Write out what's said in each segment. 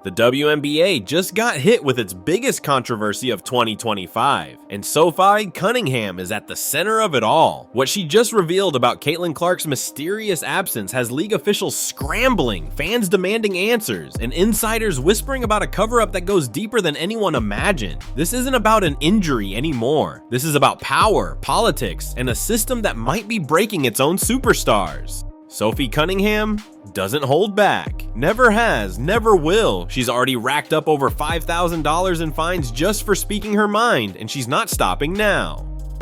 The WNBA just got hit with its biggest controversy of 2025, and Sophie Cunningham is at the center of it all. What she just revealed about Caitlin Clark's mysterious absence has league officials scrambling, fans demanding answers, and insiders whispering about a cover-up that goes deeper than anyone imagined. This isn't about an injury anymore. This is about power, politics, and a system that might be breaking its own superstars. Sophie Cunningham doesn't hold back. Never has, never will. She's already racked up over $5,000 in fines just for speaking her mind, and she's not stopping now.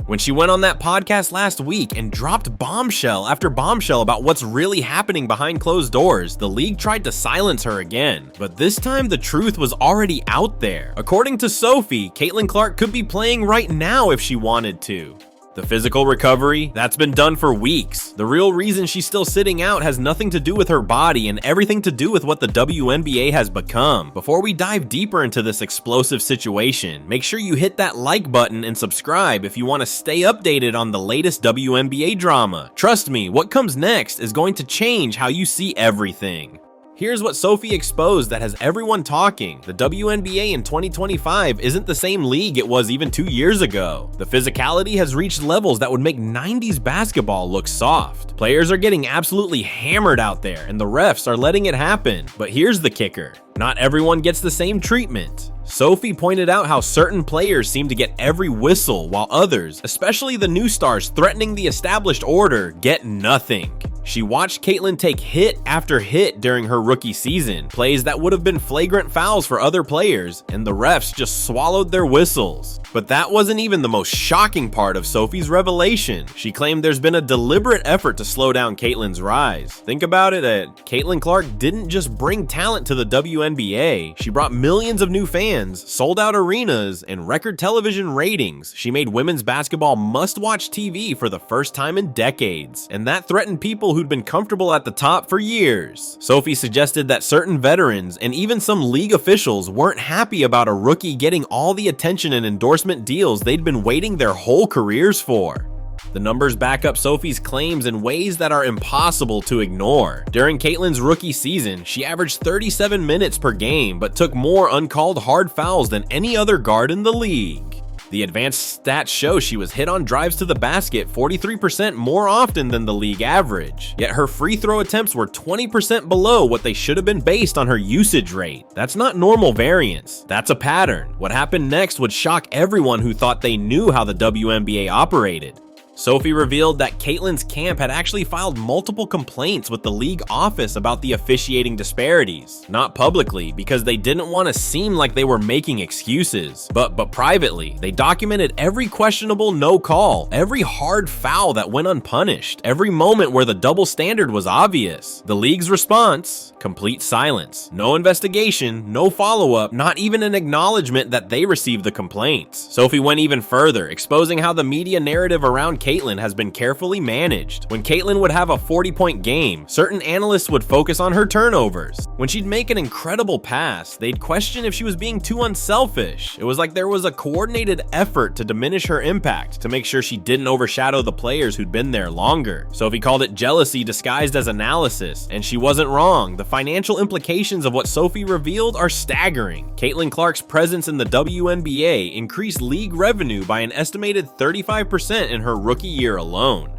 When she went on that podcast last week and dropped bombshell after bombshell about what's really happening behind closed doors, the league tried to silence her again. But this time the truth was already out there. According to Sophie, Caitlin Clark could be playing right now if she wanted to. The physical recovery, that's been done for weeks. The real reason she's still sitting out has nothing to do with her body and everything to do with what the WNBA has become. Before we dive deeper into this explosive situation, make sure you hit that like button and subscribe if you want to stay updated on the latest WNBA drama. Trust me, what comes next is going to change how you see everything. Here's what Sophie exposed that has everyone talking. The WNBA in 2025 isn't the same league it was even 2 years ago. The physicality has reached levels that would make 90s basketball look soft. Players are getting absolutely hammered out there, and the refs are letting it happen. But here's the kicker. Not everyone gets the same treatment. Sophie pointed out how certain players seem to get every whistle, while others, especially the new stars threatening the established order, get nothing. She watched Caitlin take hit after hit during her rookie season, plays that would have been flagrant fouls for other players, and the refs just swallowed their whistles. But that wasn't even the most shocking part of Sophie's revelation. She claimed there's been a deliberate effort to slow down Caitlin's rise. Think about it, Caitlin Clark didn't just bring talent to the WNBA, she brought millions of new fans, sold out arenas, and record television ratings. She made women's basketball must-watch TV for the first time in decades, and that threatened people who'd been comfortable at the top for years. Sophie suggested that certain veterans and even some league officials weren't happy about a rookie getting all the attention and endorsement deals they'd been waiting their whole careers for. The numbers back up Sophie's claims in ways that are impossible to ignore. During Caitlin's rookie season, she averaged 37 minutes per game, but took more uncalled hard fouls than any other guard in the league. The advanced stats show she was hit on drives to the basket 43% more often than the league average. Yet her free throw attempts were 20% below what they should have been based on her usage rate. That's not normal variance. That's a pattern. What happened next would shock everyone who thought they knew how the WNBA operated. Sophie revealed that Caitlin's camp had actually filed multiple complaints with the league office about the officiating disparities. Not publicly, because they didn't want to seem like they were making excuses, but privately. They documented every questionable no call, every hard foul that went unpunished, every moment where the double standard was obvious. The league's response? Complete silence. No investigation, no follow-up, not even an acknowledgement that they received the complaints. Sophie went even further, exposing how the media narrative around Caitlin has been carefully managed. When Caitlin would have a 40-point game, certain analysts would focus on her turnovers. When she'd make an incredible pass, they'd question if she was being too unselfish. It was like there was a coordinated effort to diminish her impact, to make sure she didn't overshadow the players who'd been there longer. Sophie called it jealousy disguised as analysis, and she wasn't wrong. The financial implications of what Sophie revealed are staggering. Caitlin Clark's presence in the WNBA increased league revenue by an estimated 35% in her rookie year alone.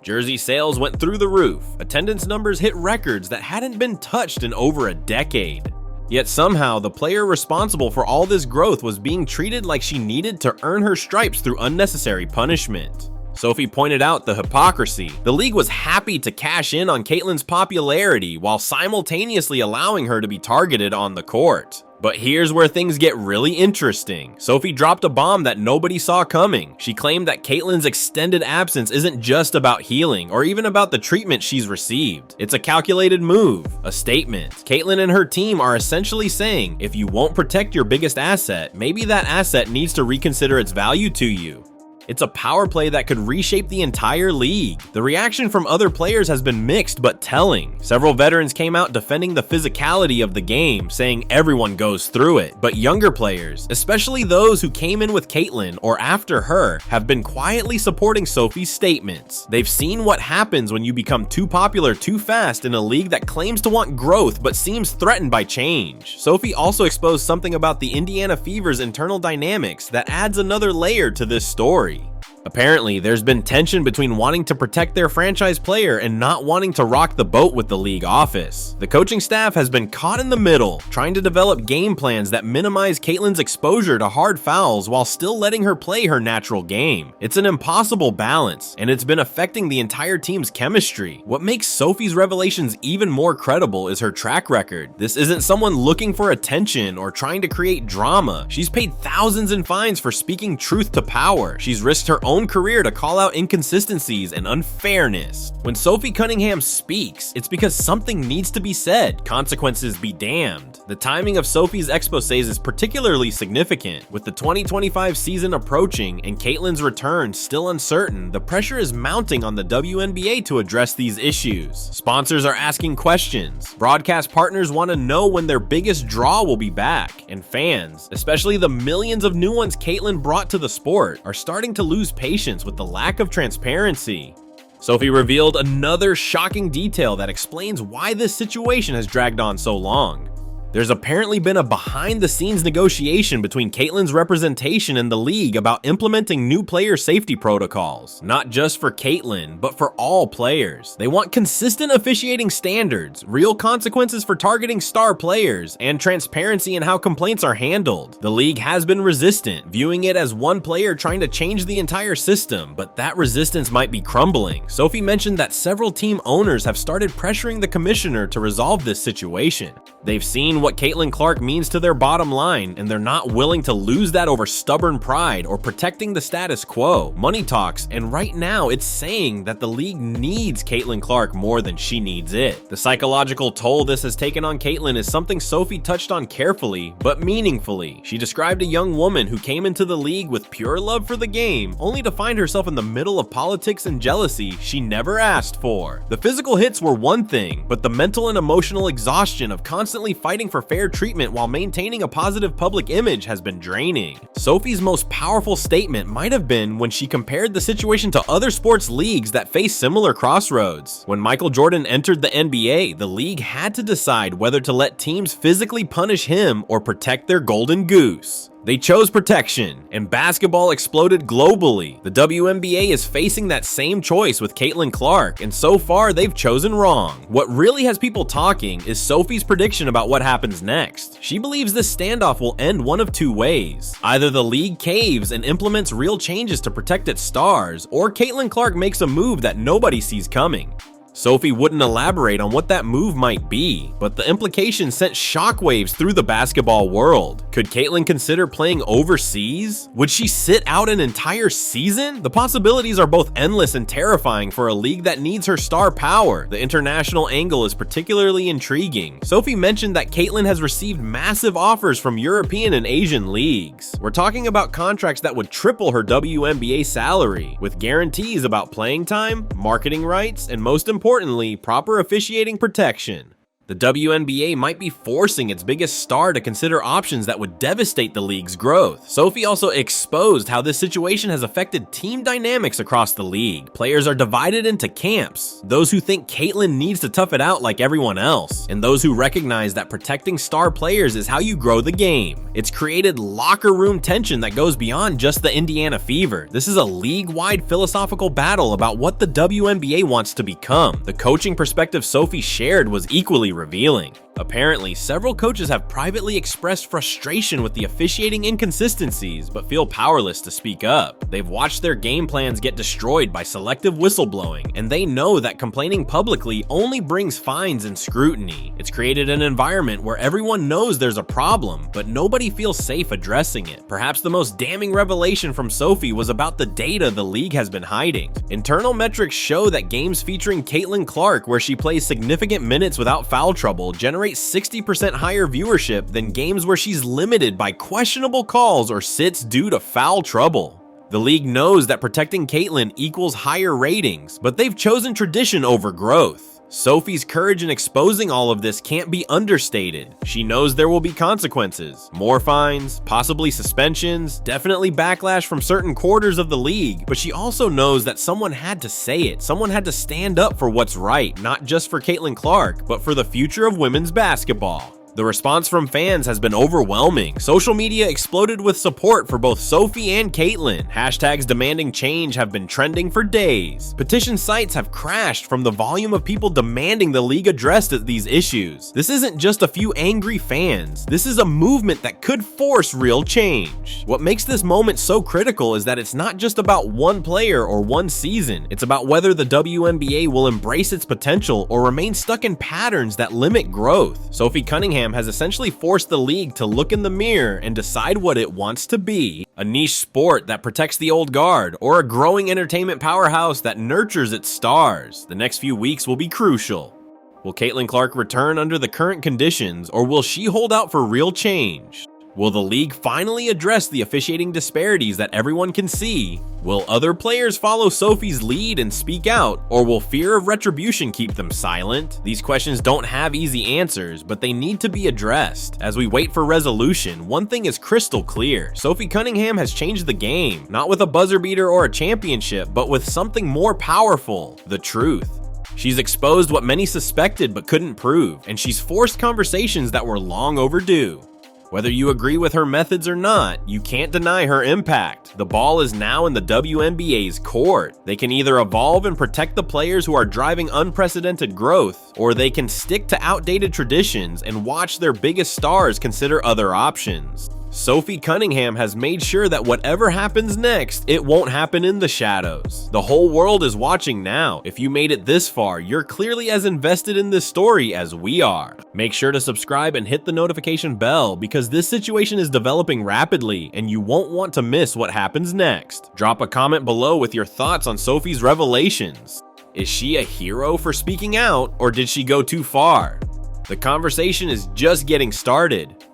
Jersey sales went through the roof. Attendance numbers hit records that hadn't been touched in over a decade. Yet somehow, the player responsible for all this growth was being treated like she needed to earn her stripes through unnecessary punishment. Sophie pointed out the hypocrisy. The league was happy to cash in on Caitlin's popularity while simultaneously allowing her to be targeted on the court. But here's where things get really interesting. Sophie dropped a bomb that nobody saw coming. She claimed that Caitlin's extended absence isn't just about healing or even about the treatment she's received. It's a calculated move, a statement. Caitlin and her team are essentially saying, if you won't protect your biggest asset, maybe that asset needs to reconsider its value to you. It's a power play that could reshape the entire league. The reaction from other players has been mixed but telling. Several veterans came out defending the physicality of the game, saying everyone goes through it. But younger players, especially those who came in with Caitlyn or after her, have been quietly supporting Sophie's statements. They've seen what happens when you become too popular too fast in a league that claims to want growth but seems threatened by change. Sophie also exposed something about the Indiana Fever's internal dynamics that adds another layer to this story. Apparently, there's been tension between wanting to protect their franchise player and not wanting to rock the boat with the league office. The coaching staff has been caught in the middle, trying to develop game plans that minimize Caitlyn's exposure to hard fouls while still letting her play her natural game. It's an impossible balance, and it's been affecting the entire team's chemistry. What makes Sophie's revelations even more credible is her track record. This isn't someone looking for attention or trying to create drama. She's paid thousands in fines for speaking truth to power. She's risked her own career to call out inconsistencies and unfairness. When Sophie Cunningham speaks, it's because something needs to be said. Consequences be damned. The timing of Sophie's exposés is particularly significant. With the 2025 season approaching and Caitlyn's return still uncertain, the pressure is mounting on the WNBA to address these issues. Sponsors are asking questions. Broadcast partners want to know when their biggest draw will be back. And fans, especially the millions of new ones Caitlyn brought to the sport, are starting to lose patience with the lack of transparency. Sophie revealed another shocking detail that explains why this situation has dragged on so long. There's apparently been a behind-the-scenes negotiation between Caitlyn's representation and the league about implementing new player safety protocols, not just for Caitlyn, but for all players. They want consistent officiating standards, real consequences for targeting star players, and transparency in how complaints are handled. The league has been resistant, viewing it as one player trying to change the entire system, but that resistance might be crumbling. Sophie mentioned that several team owners have started pressuring the commissioner to resolve this situation. They've seen what Caitlyn Clark means to their bottom line, and they're not willing to lose that over stubborn pride or protecting the status quo. Money talks, and right now it's saying that the league needs Caitlyn Clark more than she needs it. The psychological toll this has taken on Caitlyn is something Sophie touched on carefully, but meaningfully. She described a young woman who came into the league with pure love for the game, only to find herself in the middle of politics and jealousy she never asked for. The physical hits were one thing, but the mental and emotional exhaustion of constantly fighting for fair treatment while maintaining a positive public image has been draining. Sophie's most powerful statement might have been when she compared the situation to other sports leagues that face similar crossroads. When Michael Jordan entered the NBA, the league had to decide whether to let teams physically punish him or protect their golden goose. They chose protection, and basketball exploded globally. The WNBA is facing that same choice with Caitlyn Clark, and so far they've chosen wrong. What really has people talking is Sophie's prediction about what happens next. She believes this standoff will end one of two ways. Either the league caves and implements real changes to protect its stars, or Caitlyn Clark makes a move that nobody sees coming. Sophie wouldn't elaborate on what that move might be, but the implication sent shockwaves through the basketball world. Could Caitlyn consider playing overseas? Would she sit out an entire season? The possibilities are both endless and terrifying for a league that needs her star power. The international angle is particularly intriguing. Sophie mentioned that Caitlyn has received massive offers from European and Asian leagues. We're talking about contracts that would triple her WNBA salary, with guarantees about playing time, marketing rights, and most importantly, proper officiating protection. The WNBA might be forcing its biggest star to consider options that would devastate the league's growth. Sophie also exposed how this situation has affected team dynamics across the league. Players are divided into camps, those who think Caitlyn needs to tough it out like everyone else, and those who recognize that protecting star players is how you grow the game. It's created locker room tension that goes beyond just the Indiana Fever. This is a league-wide philosophical battle about what the WNBA wants to become. The coaching perspective Sophie shared was equally revealing. Apparently, several coaches have privately expressed frustration with the officiating inconsistencies, but feel powerless to speak up. They've watched their game plans get destroyed by selective whistleblowing, and they know that complaining publicly only brings fines and scrutiny. It's created an environment where everyone knows there's a problem, but nobody feels safe addressing it. Perhaps the most damning revelation from Sophie was about the data the league has been hiding. Internal metrics show that games featuring Caitlyn Clark, where she plays significant minutes without foul trouble, generate 60% higher viewership than games where she's limited by questionable calls or sits due to foul trouble. The league knows that protecting Caitlyn equals higher ratings, but they've chosen tradition over growth. Sophie's courage in exposing all of this can't be understated. She knows there will be consequences, more fines, possibly suspensions, definitely backlash from certain quarters of the league, but she also knows that someone had to say it. Someone had to stand up for what's right, not just for Caitlin Clark, but for the future of women's basketball. The response from fans has been overwhelming. Social media exploded with support for both Sophie and Caitlyn. Hashtags demanding change have been trending for days. Petition sites have crashed from the volume of people demanding the league address these issues. This isn't just a few angry fans. This is a movement that could force real change. What makes this moment so critical is that it's not just about one player or one season. It's about whether the WNBA will embrace its potential or remain stuck in patterns that limit growth. Sophie Cunningham has essentially forced the league to look in the mirror and decide what it wants to be: a niche sport that protects the old guard, or a growing entertainment powerhouse that nurtures its stars. The next few weeks will be crucial. Will Caitlin Clark return under the current conditions, or will she hold out for real change? Will the league finally address the officiating disparities that everyone can see? Will other players follow Sophie's lead and speak out, or will fear of retribution keep them silent? These questions don't have easy answers, but they need to be addressed. As we wait for resolution, one thing is crystal clear: Sophie Cunningham has changed the game, not with a buzzer beater or a championship, but with something more powerful: the truth. She's exposed what many suspected but couldn't prove, and she's forced conversations that were long overdue. Whether you agree with her methods or not, you can't deny her impact. The ball is now in the WNBA's court. They can either evolve and protect the players who are driving unprecedented growth, or they can stick to outdated traditions and watch their biggest stars consider other options. Sophie Cunningham has made sure that whatever happens next, it won't happen in the shadows. The whole world is watching now. If you made it this far, you're clearly as invested in this story as we are. Make sure to subscribe and hit the notification bell, because this situation is developing rapidly and you won't want to miss what happens next. Drop a comment below with your thoughts on Sophie's revelations. Is she a hero for speaking out, or did she go too far? The conversation is just getting started.